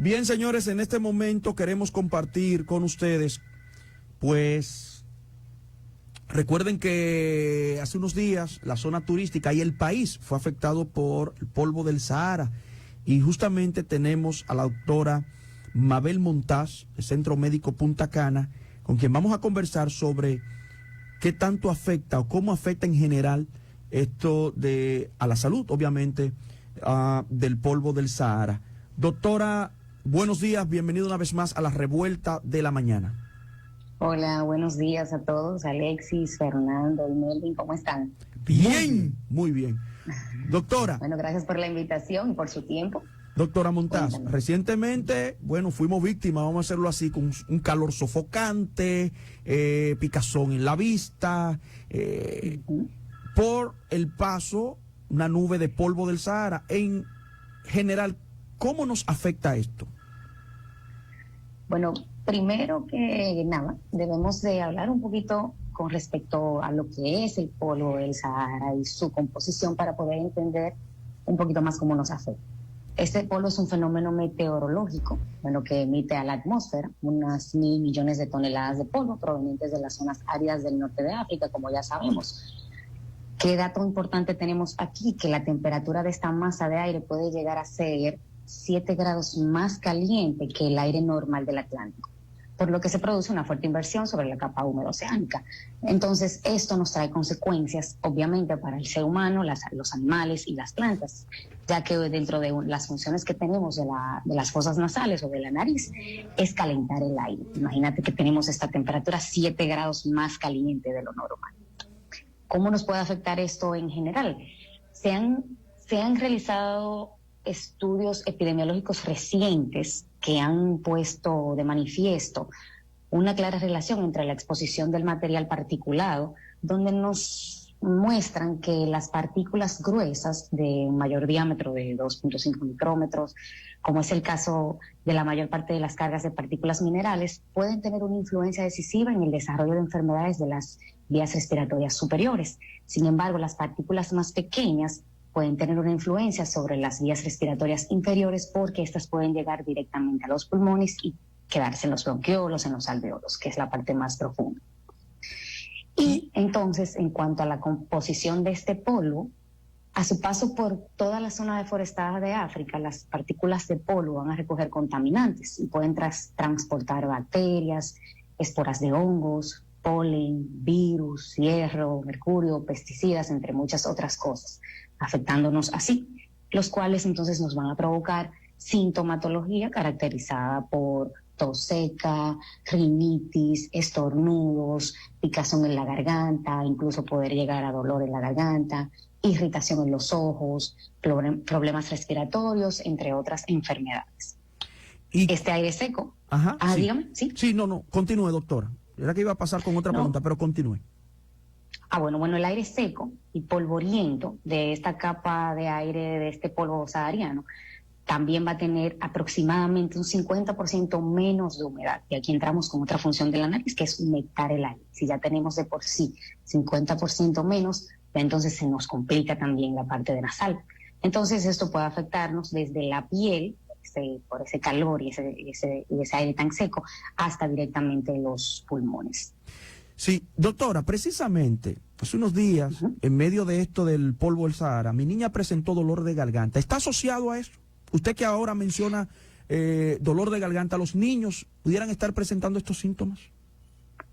Bien, señores, en este momento queremos compartir con ustedes, pues, recuerden que hace unos días la zona turística y el país fue afectado por el polvo del Sahara y justamente tenemos a la doctora Mabel Montaz, del Centro Médico Punta Cana, con quien vamos a conversar sobre qué tanto afecta o cómo afecta en general esto a la salud, obviamente, del polvo del Sahara. Doctora, buenos días, bienvenido una vez más a la Revuelta de la Mañana. Hola, buenos días a todos, Alexis, Fernando y Melvin, ¿cómo están? Bien, muy bien. Doctora. Bueno, gracias por la invitación y por su tiempo. Doctora Montaz, Cuéntame. Recientemente, bueno, fuimos víctimas, vamos a hacerlo así, con un calor sofocante, picazón en la vista, por el paso, una nube de polvo del Sahara. En general, ¿cómo nos afecta esto? Bueno, primero que nada, debemos de hablar un poquito con respecto a lo que es el polvo del Sahara y su composición para poder entender un poquito más cómo nos afecta. Este polvo es un fenómeno meteorológico, bueno, que emite a la atmósfera unas 1.000 millones de toneladas de polvo provenientes de las zonas áridas del norte de África, como ya sabemos. ¿Qué dato importante tenemos aquí? Que la temperatura de esta masa de aire puede llegar a ser 7 grados más caliente que el aire normal del Atlántico, por lo que se produce una fuerte inversión sobre la capa húmeda oceánica. Entonces, esto nos trae consecuencias, obviamente, para el ser humano, los animales y las plantas, ya que dentro de las funciones que tenemos de las fosas nasales o de la nariz, es calentar el aire. Imagínate que tenemos esta temperatura 7 grados más caliente de lo normal. ¿Cómo nos puede afectar esto en general? Se han realizado estudios epidemiológicos recientes que han puesto de manifiesto una clara relación entre la exposición del material particulado, donde nos muestran que las partículas gruesas de un mayor diámetro de 2.5 micrómetros, como es el caso de la mayor parte de las cargas de partículas minerales, pueden tener una influencia decisiva en el desarrollo de enfermedades de las vías respiratorias superiores. Sin embargo, las partículas más pequeñas pueden tener una influencia sobre las vías respiratorias inferiores porque estas pueden llegar directamente a los pulmones y quedarse en los bronquiolos, en los alveolos, que es la parte más profunda. Y entonces, en cuanto a la composición de este polvo, a su paso por toda la zona deforestada de África, las partículas de polvo van a recoger contaminantes y pueden transportar bacterias, esporas de hongos, polen, virus, hierro, mercurio, pesticidas, entre muchas otras cosas, afectándonos así, los cuales entonces nos van a provocar sintomatología caracterizada por tos seca, rinitis, estornudos, picazón en la garganta, incluso poder llegar a dolor en la garganta, irritación en los ojos, problemas respiratorios, entre otras enfermedades. Y este aire seco. Sí. Dígame, ¿sí? Sí, no, continúe, doctora. Era que iba a pasar con otra pregunta, pero continúe. Bueno, el aire seco y polvoriento de esta capa de aire, de este polvo sahariano, también va a tener aproximadamente un 50% menos de humedad. Y aquí entramos con otra función de la nariz, que es humectar el aire. Si ya tenemos de por sí 50% menos, entonces se nos complica también la parte de nasal. Entonces esto puede afectarnos desde la piel, por ese calor y ese aire tan seco, hasta directamente los pulmones. Sí, doctora, precisamente hace unos días, en medio de esto del polvo del Sahara, mi niña presentó dolor de garganta. ¿Está asociado a eso? Usted que ahora menciona dolor de garganta, ¿los niños pudieran estar presentando estos síntomas?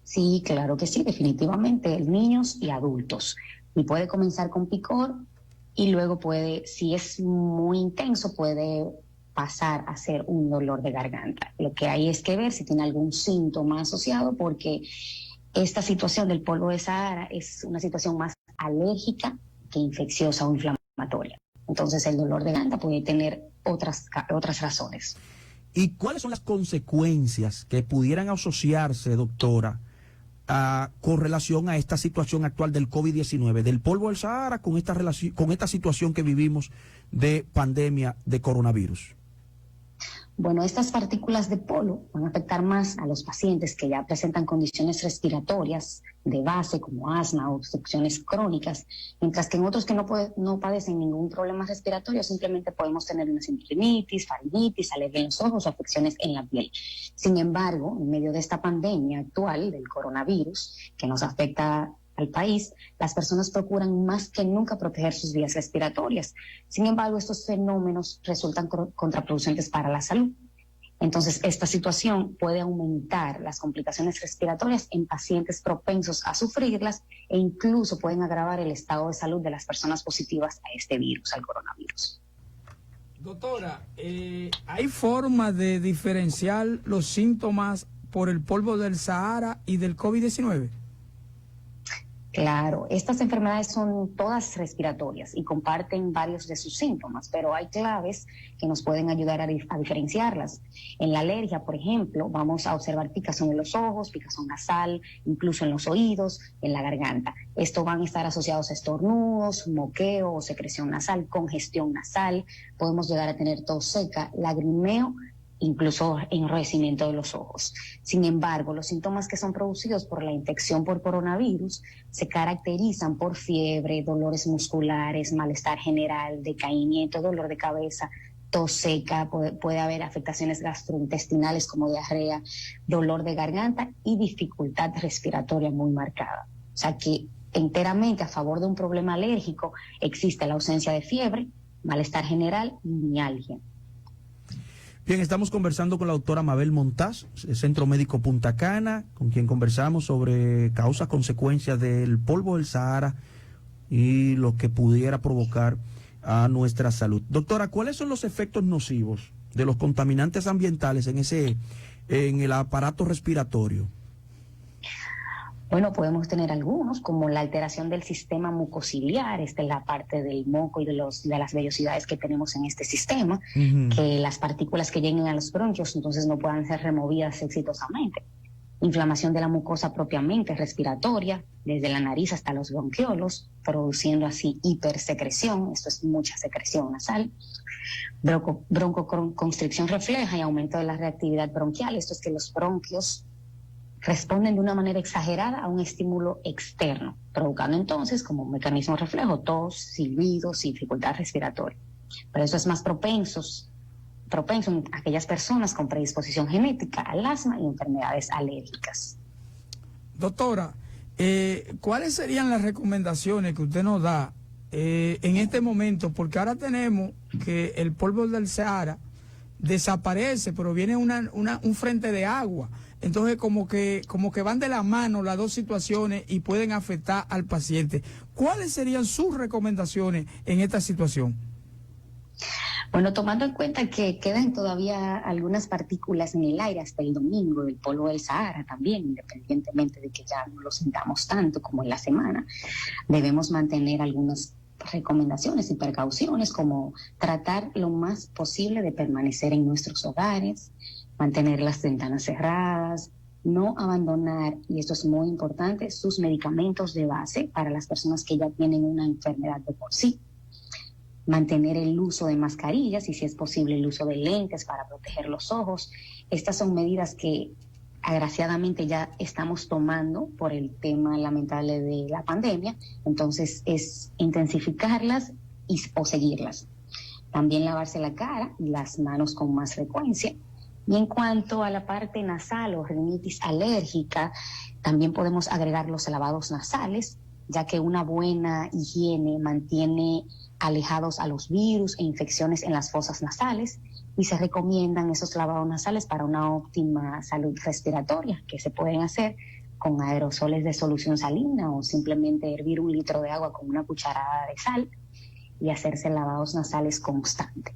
Sí, claro que sí, definitivamente, niños y adultos. Y puede comenzar con picor y luego puede, si es muy intenso, puede pasar a ser un dolor de garganta. Lo que hay es que ver si tiene algún síntoma asociado, porque esta situación del polvo de Sahara es una situación más alérgica que infecciosa o inflamatoria. Entonces el dolor de garganta puede tener otras razones. ¿Y cuáles son las consecuencias que pudieran asociarse, doctora, con relación a esta situación actual del COVID-19, del polvo del Sahara, con esta situación que vivimos de pandemia de coronavirus? Bueno, estas partículas de polvo van a afectar más a los pacientes que ya presentan condiciones respiratorias de base como asma o obstrucciones crónicas, mientras que en otros que no padecen ningún problema respiratorio simplemente podemos tener una sinusitis, faringitis, alergia en los ojos o afecciones en la piel. Sin embargo, en medio de esta pandemia actual del coronavirus que nos afecta al país, las personas procuran más que nunca proteger sus vías respiratorias. Sin embargo, estos fenómenos resultan contraproducentes para la salud. Entonces, esta situación puede aumentar las complicaciones respiratorias en pacientes propensos a sufrirlas e incluso pueden agravar el estado de salud de las personas positivas a este virus, al coronavirus. Doctora, ¿hay forma de diferenciar los síntomas por el polvo del Sahara y del COVID-19? Claro, estas enfermedades son todas respiratorias y comparten varios de sus síntomas, pero hay claves que nos pueden ayudar a diferenciarlas. En la alergia, por ejemplo, vamos a observar picazón en los ojos, picazón nasal, incluso en los oídos, en la garganta. Esto van a estar asociados a estornudos, moqueo o secreción nasal, congestión nasal. Podemos llegar a tener tos seca, lagrimeo, incluso enrojecimiento de los ojos. Sin embargo, los síntomas que son producidos por la infección por coronavirus se caracterizan por fiebre, dolores musculares, malestar general, decaimiento, dolor de cabeza, tos seca, puede haber afectaciones gastrointestinales como diarrea, dolor de garganta y dificultad respiratoria muy marcada. O sea que enteramente a favor de un problema alérgico existe la ausencia de fiebre, malestar general y mialgia. Bien, estamos conversando con la doctora Mabel Montaz, Centro Médico Punta Cana, con quien conversamos sobre causas, consecuencias del polvo del Sahara y lo que pudiera provocar a nuestra salud. Doctora, ¿cuáles son los efectos nocivos de los contaminantes ambientales en el aparato respiratorio? Bueno, podemos tener algunos, como la alteración del sistema mucociliar, esta es la parte del moco y de las vellosidades que tenemos en este sistema, que las partículas que lleguen a los bronquios entonces no puedan ser removidas exitosamente. Inflamación de la mucosa propiamente respiratoria, desde la nariz hasta los bronquiolos, produciendo así hipersecreción, esto es mucha secreción nasal. Broncoconstricción refleja y aumento de la reactividad bronquial, esto es que los bronquios responden de una manera exagerada a un estímulo externo, provocando entonces como un mecanismo reflejo tos, silbidos y dificultad respiratoria. Pero eso es más propenso en aquellas personas con predisposición genética al asma y enfermedades alérgicas. Doctora, ¿cuáles serían las recomendaciones que usted nos da en este momento? Porque ahora tenemos que el polvo del Sahara desaparece, pero viene un frente de agua. Entonces como que van de la mano las dos situaciones y pueden afectar al paciente. ¿Cuáles serían sus recomendaciones en esta situación? Bueno, tomando en cuenta que quedan todavía algunas partículas en el aire hasta el domingo del polvo del Sahara también, independientemente de que ya no lo sintamos tanto como en la semana, debemos mantener algunas recomendaciones y precauciones como tratar lo más posible de permanecer en nuestros hogares, mantener las ventanas cerradas, no abandonar, y esto es muy importante, sus medicamentos de base para las personas que ya tienen una enfermedad de por sí, mantener el uso de mascarillas y si es posible el uso de lentes para proteger los ojos. Estas son medidas que agraciadamente ya estamos tomando por el tema lamentable de la pandemia, entonces es intensificarlas o seguirlas. También lavarse la cara y las manos con más frecuencia. Y en cuanto a la parte nasal o rinitis alérgica, también podemos agregar los lavados nasales, ya que una buena higiene mantiene alejados a los virus e infecciones en las fosas nasales y se recomiendan esos lavados nasales para una óptima salud respiratoria que se pueden hacer con aerosoles de solución salina o simplemente hervir 1 litro de agua con una cucharada de sal y hacerse lavados nasales constantes.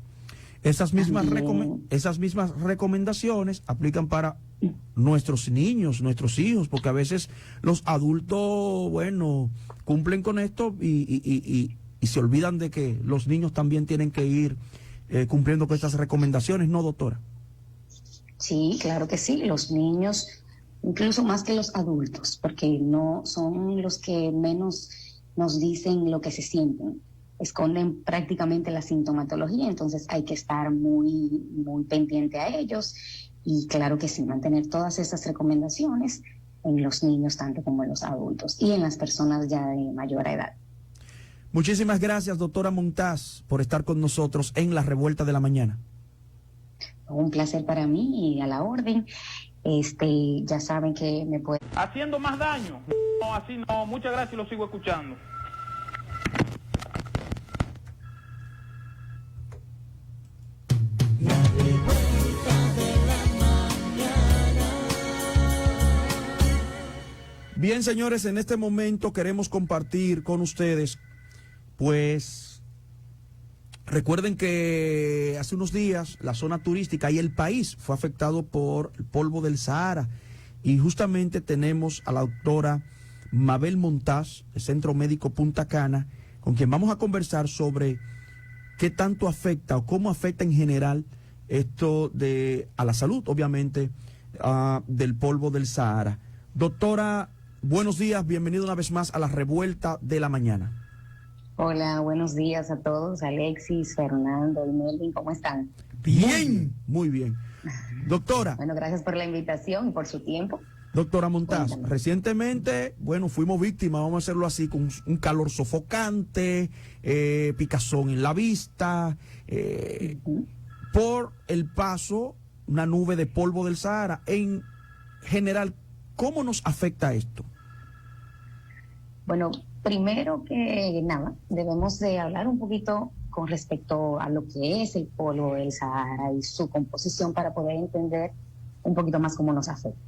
Esas mismas recomendaciones aplican para nuestros niños, nuestros hijos, porque a veces los adultos, bueno, cumplen con esto y se olvidan de que los niños también tienen que ir cumpliendo con estas recomendaciones, ¿no, doctora? Sí, claro que sí. Los niños, incluso más que los adultos, porque no son los que menos nos dicen lo que se sienten. esconden prácticamente la sintomatología, entonces hay que estar muy pendiente a ellos y claro que sí, mantener todas esas recomendaciones en los niños tanto como en los adultos y en las personas ya de mayor edad. Muchísimas gracias, doctora Montaz, por estar con nosotros en La Revuelta de la Mañana. Un placer para mí y a la orden. Ya saben que me pueden... Haciendo más daño. No, así no. Muchas gracias y lo sigo escuchando. Bien, señores, en este momento queremos compartir con ustedes, pues, recuerden que hace unos días la zona turística y el país fue afectado por el polvo del Sahara y justamente tenemos a la doctora Mabel Montaz, del Centro Médico Punta Cana, con quien vamos a conversar sobre qué tanto afecta o cómo afecta en general esto a la salud, obviamente, del polvo del Sahara. Doctora, buenos días, bienvenido una vez más a La Revuelta de la Mañana. Hola, buenos días a todos, Alexis, Fernando y Melvin, ¿cómo están? Bien, muy bien. Doctora. Bueno, gracias por la invitación y por su tiempo. Doctora Montaz, Cuéntame. Recientemente, fuimos víctimas, vamos a hacerlo así, con un calor sofocante, picazón en la vista, por el paso, una nube de polvo del Sahara. En general, ¿cómo nos afecta esto? Bueno, primero que nada, debemos de hablar un poquito con respecto a lo que es el polvo del Sahara y su composición para poder entender un poquito más cómo nos afecta.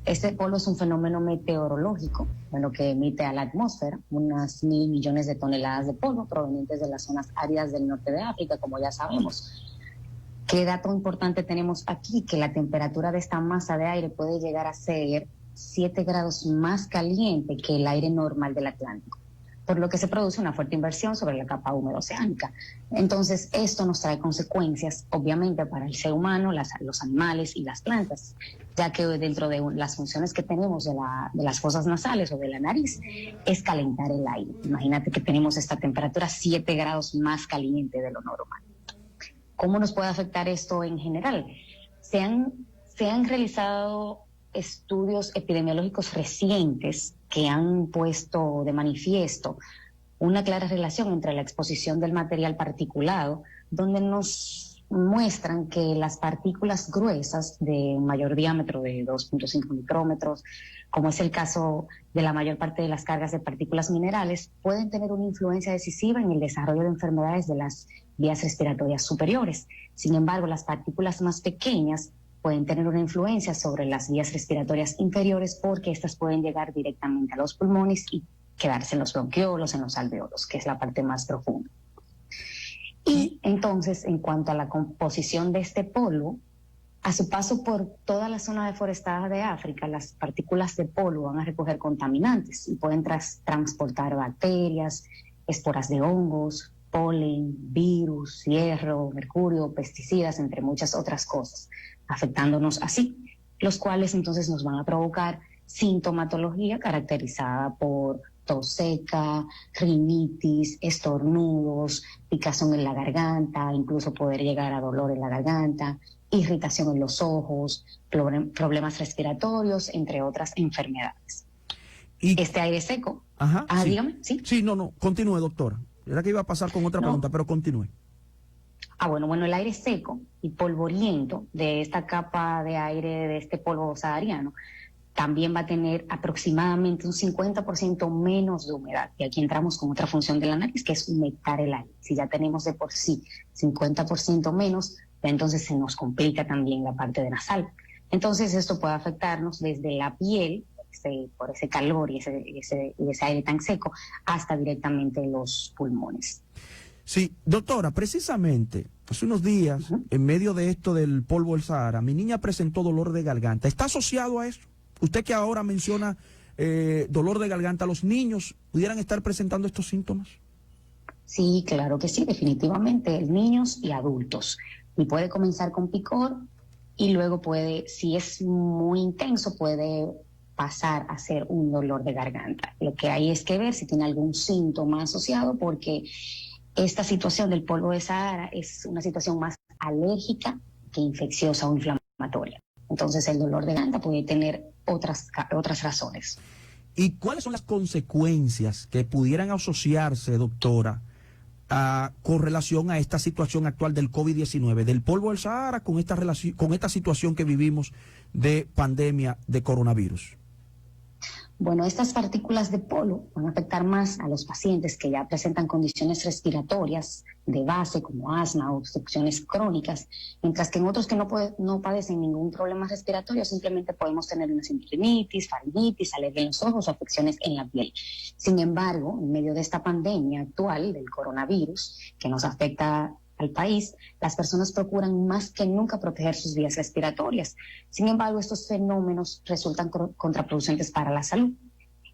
Este polvo es un fenómeno meteorológico, que emite a la atmósfera unas 1.000 millones de toneladas de polvo provenientes de las zonas áridas del norte de África, como ya sabemos. ¿Qué dato importante tenemos aquí? Que la temperatura de esta masa de aire puede llegar a ser 7 grados más caliente que el aire normal del Atlántico, por lo que se produce una fuerte inversión sobre la capa húmeda oceánica. Entonces, esto nos trae consecuencias, obviamente, para el ser humano, los animales y las plantas, ya que dentro de las funciones que tenemos de las fosas nasales o de la nariz, es calentar el aire. Imagínate que tenemos esta temperatura 7 grados más caliente de lo normal. ¿Cómo nos puede afectar esto en general? Se han realizado estudios epidemiológicos recientes que han puesto de manifiesto una clara relación entre la exposición del material particulado, donde nos muestran que las partículas gruesas de mayor diámetro de 2.5 micrómetros, como es el caso de la mayor parte de las cargas de partículas minerales, pueden tener una influencia decisiva en el desarrollo de enfermedades de las vías respiratorias superiores. Sin embargo, las partículas más pequeñas pueden tener una influencia sobre las vías respiratorias inferiores porque estas pueden llegar directamente a los pulmones y quedarse en los bronquiolos, en los alveolos, que es la parte más profunda. Y entonces, en cuanto a la composición de este polvo, a su paso por toda la zona deforestada de África, las partículas de polvo van a recoger contaminantes y pueden transportar bacterias, esporas de hongos, polen, virus, hierro, mercurio, pesticidas, entre muchas otras cosas, afectándonos así, los cuales entonces nos van a provocar sintomatología caracterizada por tos seca, rinitis, estornudos, picazón en la garganta, incluso poder llegar a dolor en la garganta, irritación en los ojos, problemas respiratorios, entre otras enfermedades. Y... Este aire seco. Ajá, sí. Dígame, ¿sí? Sí, no, continúe, doctora. Era que iba a pasar con otra pregunta, pero continúe. Bueno, el aire seco y polvoriento de esta capa de aire, de este polvo sahariano, también va a tener aproximadamente un 50% menos de humedad. Y aquí entramos con otra función de la nariz, que es humectar el aire. Si ya tenemos de por sí 50% menos, entonces se nos complica también la parte de nasal. Entonces esto puede afectarnos desde la piel, por ese calor y ese aire tan seco, hasta directamente los pulmones. Sí, doctora, precisamente hace unos días, en medio de esto del polvo del Sahara, mi niña presentó dolor de garganta. ¿Está asociado a eso? Usted que ahora menciona dolor de garganta, ¿los niños pudieran estar presentando estos síntomas? Sí, claro que sí, definitivamente, niños y adultos. Y puede comenzar con picor y luego puede, si es muy intenso, puede pasar a ser un dolor de garganta. Lo que hay es que ver si tiene algún síntoma asociado, porque Esta situación del polvo de Sahara es una situación más alérgica que infecciosa o inflamatoria. Entonces el dolor de garganta puede tener otras razones. ¿Y cuáles son las consecuencias que pudieran asociarse, doctora, con relación a esta situación actual del COVID-19, del polvo del Sahara, con esta situación que vivimos de pandemia de coronavirus? Bueno, estas partículas de polvo van a afectar más a los pacientes que ya presentan condiciones respiratorias de base como asma o obstrucciones crónicas, mientras que en otros que no padecen ningún problema respiratorio simplemente podemos tener una sinusitis, faringitis, alergia en los ojos o afecciones en la piel. Sin embargo, en medio de esta pandemia actual del coronavirus que nos afecta al país, las personas procuran más que nunca proteger sus vías respiratorias. Sin embargo, estos fenómenos resultan contraproducentes para la salud.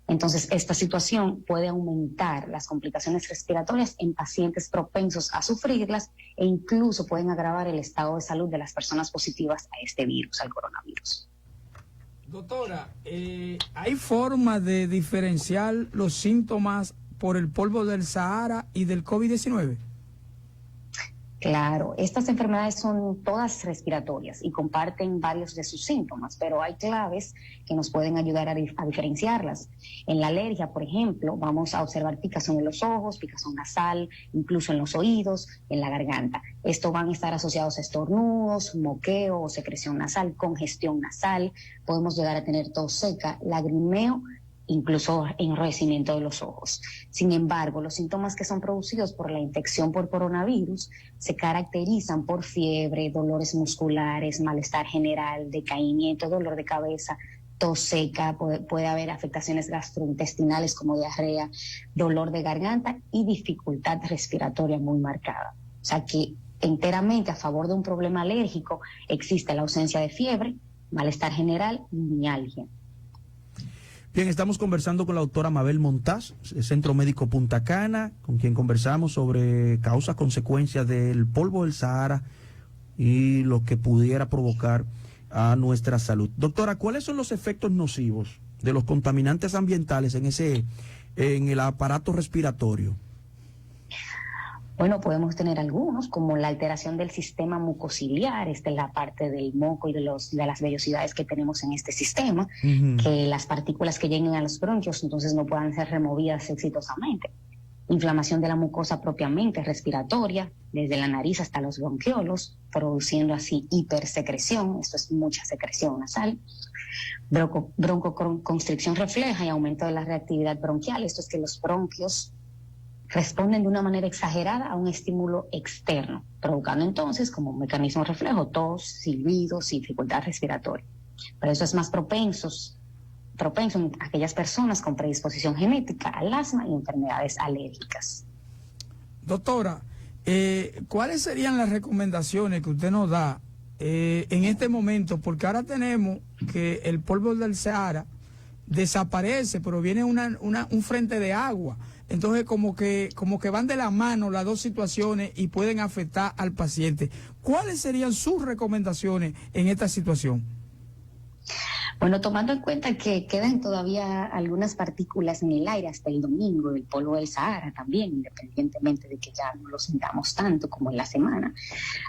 Entonces, esta situación puede aumentar las complicaciones respiratorias en pacientes propensos a sufrirlas e incluso pueden agravar el estado de salud de las personas positivas a este virus, al coronavirus. Doctora, ¿hay forma de diferenciar los síntomas por el polvo del Sahara y del COVID-19? Claro, estas enfermedades son todas respiratorias y comparten varios de sus síntomas, pero hay claves que nos pueden ayudar a diferenciarlas. En la alergia, por ejemplo, vamos a observar picazón en los ojos, picazón nasal, incluso en los oídos, en la garganta. Esto van a estar asociados a estornudos, moqueo o secreción nasal, congestión nasal. Podemos llegar a tener tos seca, lagrimeo, incluso enrojecimiento de los ojos. Sin embargo, los síntomas que son producidos por la infección por coronavirus se caracterizan por fiebre, dolores musculares, malestar general, decaimiento, dolor de cabeza, tos seca, puede haber afectaciones gastrointestinales como diarrea, dolor de garganta y dificultad respiratoria muy marcada. O sea que enteramente a favor de un problema alérgico existe la ausencia de fiebre, malestar general y mialgia. Bien, estamos conversando con la doctora Mabel Montaz, Centro Médico Punta Cana, con quien conversamos sobre causas, consecuencias del polvo del Sahara y lo que pudiera provocar a nuestra salud. Doctora, ¿cuáles son los efectos nocivos de los contaminantes ambientales en el aparato respiratorio? Bueno, podemos tener algunos, como la alteración del sistema mucociliar, esta es la parte del moco y de las vellosidades que tenemos en este sistema, que las partículas que lleguen a los bronquios entonces no puedan ser removidas exitosamente. Inflamación de la mucosa propiamente respiratoria, desde la nariz hasta los bronquiolos, produciendo así hipersecreción, esto es mucha secreción nasal. Broncoconstricción refleja y aumento de la reactividad bronquial, esto es que los bronquios responden de una manera exagerada a un estímulo externo, provocando entonces como un mecanismo reflejo tos, silbidos y dificultad respiratoria. Pero eso es más propenso en aquellas personas con predisposición genética al asma y enfermedades alérgicas. Doctora, ¿cuáles serían las recomendaciones que usted nos da en este momento? Porque ahora tenemos que el polvo del Sahara desaparece, pero viene un frente de agua. Entonces como que van de la mano las dos situaciones y pueden afectar al paciente. ¿Cuáles serían sus recomendaciones en esta situación? Bueno, tomando en cuenta que quedan todavía algunas partículas en el aire hasta el domingo del polvo del Sahara también, independientemente de que ya no lo sintamos tanto como en la semana,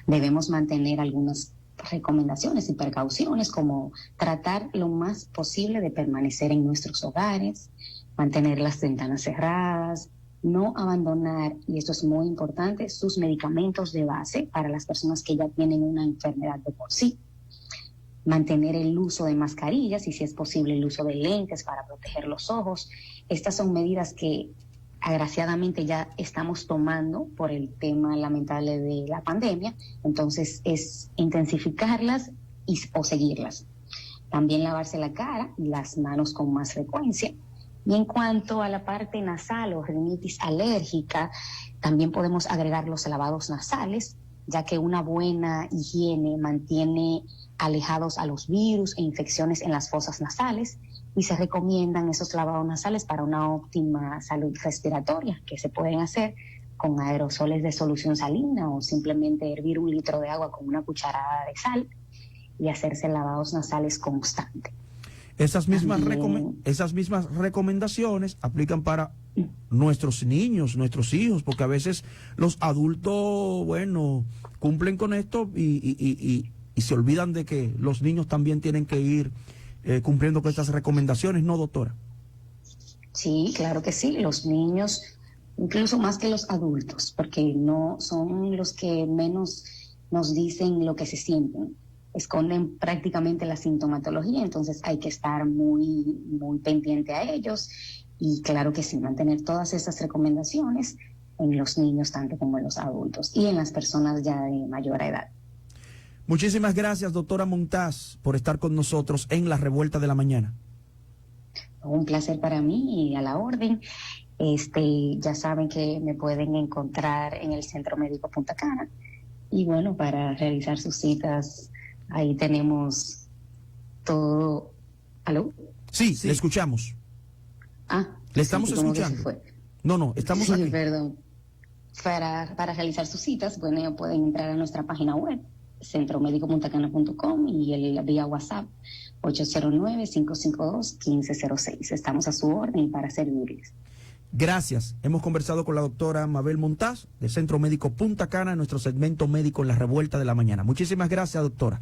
debemos mantener algunas recomendaciones y precauciones, como tratar lo más posible de permanecer en nuestros hogares, mantener las ventanas cerradas, no abandonar, y esto es muy importante, sus medicamentos de base para las personas que ya tienen una enfermedad de por sí, mantener el uso de mascarillas y si es posible el uso de lentes para proteger los ojos. Estas son medidas que agraciadamente ya estamos tomando por el tema lamentable de la pandemia, entonces es intensificarlas o seguirlas. También lavarse la cara y las manos con más frecuencia. Y en cuanto a la parte nasal o rinitis alérgica, también podemos agregar los lavados nasales, ya que una buena higiene mantiene alejados a los virus e infecciones en las fosas nasales, y se recomiendan esos lavados nasales para una óptima salud respiratoria, que se pueden hacer con aerosoles de solución salina o simplemente hervir 1 litro de agua con una cucharada de sal y hacerse lavados nasales constantes. Esas mismas, También. esas mismas recomendaciones aplican para nuestros niños, nuestros hijos, porque a veces los adultos, bueno, cumplen con esto y se olvidan de que los niños también tienen que ir cumpliendo con estas recomendaciones, ¿no, doctora? Sí, claro que sí. Los niños, incluso más que los adultos, porque no son los que menos nos dicen lo que se sienten. Esconden prácticamente la sintomatología, entonces hay que estar muy, muy pendiente a ellos y claro que sí, mantener todas esas recomendaciones en los niños tanto como en los adultos y en las personas ya de mayor edad. Muchísimas gracias, doctora Montaz, por estar con nosotros en La Revuelta de la Mañana. Un placer para mí y a la orden. Ya saben que me pueden encontrar en el Centro Médico Punta Cana y bueno, para realizar sus citas, ahí tenemos todo. ¿Aló? Sí, le escuchamos. Le estamos sí, como que se escuchando. fue. No, estamos Sí, aquí. perdón. Para realizar sus citas, bueno, pueden entrar a nuestra página web, centromedicopuntacana.com y el vía WhatsApp 809-552-1506. Estamos a su orden para servirles. Gracias. Hemos conversado con la doctora Mabel Montaz, de Centro Médico Punta Cana, en nuestro segmento médico en La Revuelta de la Mañana. Muchísimas gracias, doctora.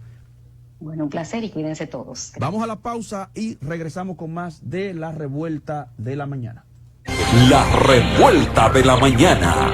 Bueno, un placer y cuídense todos. Vamos a la pausa y regresamos con más de La Revuelta de la Mañana. La Revuelta de la Mañana.